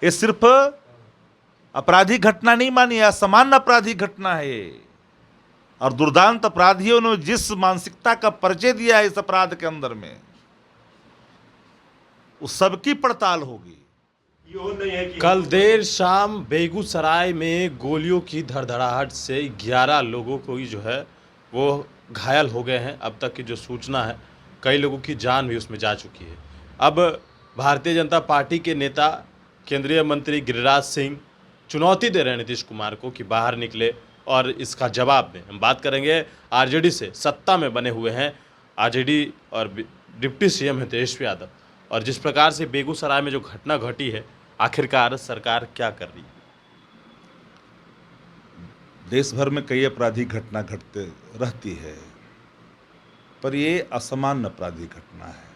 ये सिर्फ अपराधी घटना नहीं मानी, असामान्य अपराधी घटना है ये। और दुर्दांत अपराधियों ने जिस मानसिकता का परिचय दिया है इस अपराध के अंदर में, उस सबकी पड़ताल होगी। कल देर शाम बेगूसराय में गोलियों की धड़धड़ाहट से 11 लोगों को ही जो है वो घायल हो गए हैं। अब तक की जो सूचना है, कई लोगों की जान भी उसमें जा चुकी है। अब भारतीय जनता पार्टी के नेता केंद्रीय मंत्री गिरिराज सिंह चुनौती दे रहे हैं नीतीश कुमार को कि बाहर निकले और इसका जवाब दें। हम बात करेंगे आरजेडी से, सत्ता में बने हुए हैं आरजेडी और डिप्टी सीएम है तेजस्वी यादव, और जिस प्रकार से बेगूसराय में जो घटना घटी है, आखिरकार सरकार क्या कर रही है। देश भर में कई अपराधी घटना घटते रहती है, पर ये असामान्य अपराधी घटना है।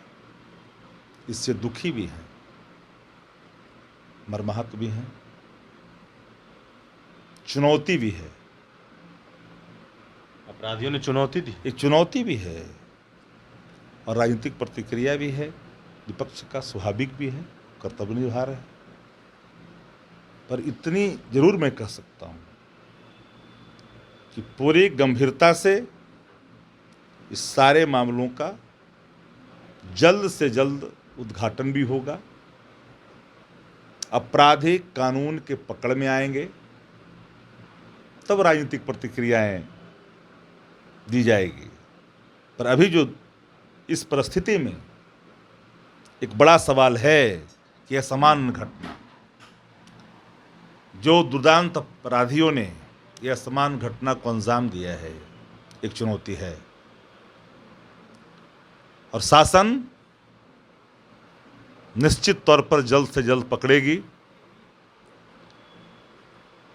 इससे दुखी भी हैं, मर्माहत भी हैं, चुनौती भी है। अपराधियों ने चुनौती दी, एक चुनौती भी है और राजनीतिक प्रतिक्रिया भी है, विपक्ष का स्वाभाविक भी है, कर्तव्य निभा रहे हैं। पर इतनी जरूर मैं कह सकता हूं कि पूरी गंभीरता से इस सारे मामलों का जल्द से जल्द उद्घाटन भी होगा, अपराधी कानून के पकड़ में आएंगे, तब राजनीतिक प्रतिक्रियाएं दी जाएगी। पर अभी जो इस परिस्थिति में एक बड़ा सवाल है कि असामान्य घटना, जो दुर्दांत अपराधियों ने यह असामान्य घटना को अंजाम दिया है, एक चुनौती है। और शासन निश्चित तौर पर जल्द से जल्द पकड़ेगी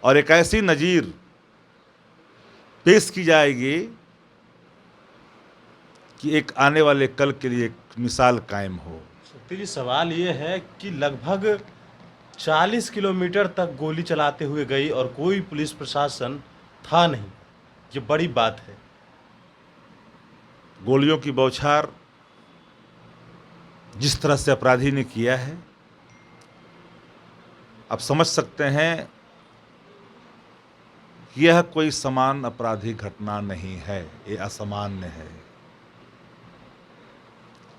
और एक ऐसी नजीर पेश की जाएगी कि एक आने वाले कल के लिए एक मिसाल कायम हो। शक्ति जी, सवाल ये है कि लगभग 40 किलोमीटर तक गोली चलाते हुए गई और कोई पुलिस प्रशासन था नहीं, ये बड़ी बात है। गोलियों की बौछार जिस तरह से अपराधी ने किया है, आप समझ सकते हैं कि यह कोई समान अपराधी घटना नहीं है, ये असामान्य है।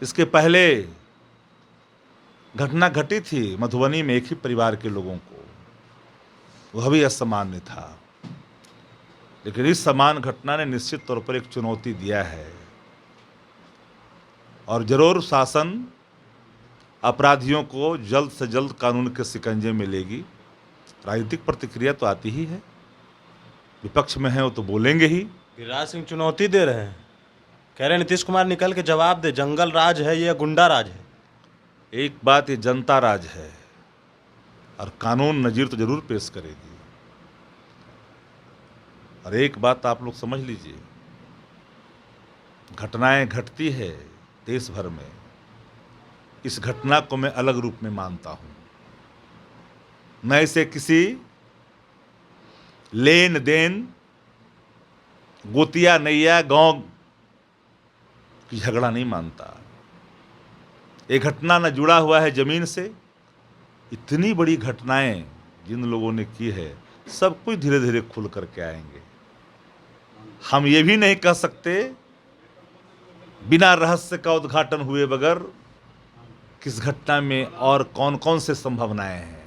इसके पहले घटना घटी थी मधुबनी में एक ही परिवार के लोगों को, वह भी असामान्य था। लेकिन इस समान घटना ने निश्चित तौर पर एक चुनौती दिया है और जरूर शासन अपराधियों को जल्द से जल्द कानून के शिकंजे में लेगी। राजनीतिक प्रतिक्रिया तो आती ही है, विपक्ष में है वो तो बोलेंगे ही। गिरिराज सिंह चुनौती दे रहे हैं, कह रहे हैं नीतीश कुमार निकल के जवाब दे, जंगल राज है या गुंडा राज है। एक बात, ये जनता राज है और कानून नजीर तो जरूर पेश करेगी। और एक बात आप लोग समझ लीजिए, घटनाएं घटती है देश भर में, इस घटना को मैं अलग रूप में मानता हूं। मैं इसे किसी लेन देन, गोतिया नैया गांव की झगड़ा नहीं मानता। ये घटना न जुड़ा हुआ है जमीन से। इतनी बड़ी घटनाएं जिन लोगों ने की है, सब कुछ धीरे धीरे खुल करके आएंगे। हम ये भी नहीं कह सकते बिना रहस्य का उद्घाटन हुए बगैर किस घटना में और कौन कौन से संभावनाएं हैं,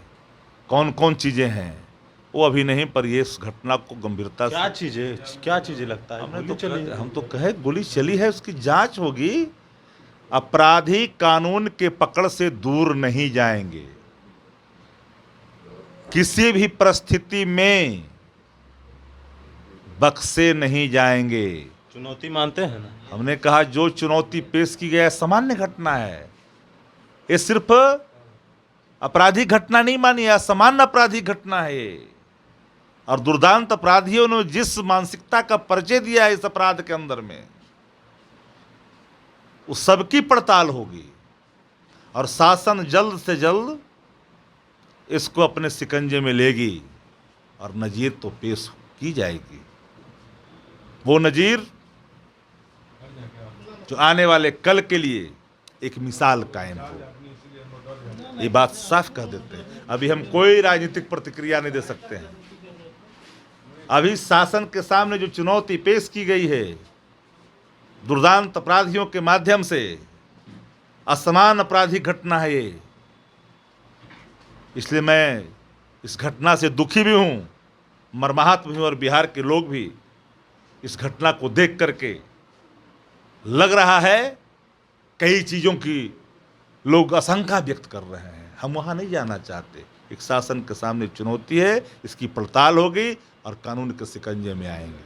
कौन कौन चीजें हैं, वो अभी नहीं। पर ये इस घटना को गंभीरता से क्या चीजें लगता है, हम तो कहे गोली चली है, उसकी जांच होगी। अपराधी कानून के पकड़ से दूर नहीं जाएंगे, किसी भी परिस्थिति में बख्शे नहीं जाएंगे। चुनौती मानते हैं ना। हमने कहा जो चुनौती पेश की गई सामान्य घटना है, ये सिर्फ अपराधी घटना नहीं मानी, असामान्य अपराधी घटना है ये। और दुर्दांत अपराधियों ने जिस मानसिकता का परिचय दिया है इस अपराध के अंदर में, उस सबकी पड़ताल होगी और शासन जल्द से जल्द इसको अपने शिकंजे में लेगी और नजीर तो पेश की जाएगी। वो नजीर जो आने वाले कल के लिए एक मिसाल कायम हो। ये बात साफ कह देते हैं। अभी हम कोई राजनीतिक प्रतिक्रिया नहीं दे सकते हैं। अभी शासन के सामने जो चुनौती पेश की गई है, दुर्दांत अपराधियों के माध्यम से, असमान आपराधिक घटना है ये। इसलिए मैं इस घटना से दुखी भी हूँ, मर्माहत भी हूँ, और बिहार के लोग भी इस घटना को देख करके लग रहा है कई चीज़ों की लोग आशंका व्यक्त कर रहे हैं। हम वहाँ नहीं जाना चाहते। एक शासन के सामने चुनौती है, इसकी पड़ताल होगी और कानून के शिकंजे में आएंगे।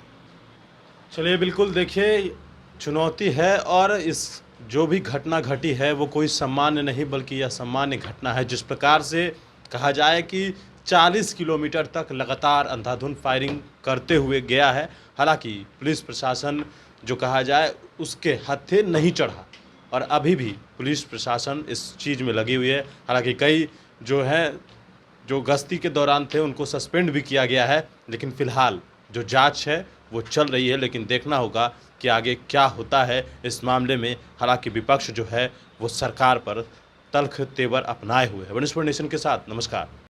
चलिए, बिल्कुल देखिए, चुनौती है और इस जो भी घटना घटी है वो कोई सामान्य नहीं बल्कि यह सामान्य घटना है। जिस प्रकार से कहा जाए कि 40 किलोमीटर तक लगातार अंधाधुंध फायरिंग करते हुए गया है। हालांकि पुलिस प्रशासन जो कहा जाए उसके हत्थे नहीं चढ़ा और अभी भी पुलिस प्रशासन इस चीज़ में लगी हुई है। हालांकि कई जो गश्ती के दौरान थे उनको सस्पेंड भी किया गया है, लेकिन फ़िलहाल जो जांच है वो चल रही है। लेकिन देखना होगा कि आगे क्या होता है इस मामले में। हालांकि विपक्ष जो है वो सरकार पर तल्ख तेवर अपनाए हुए है। वनस्पति नेशन के साथ नमस्कार।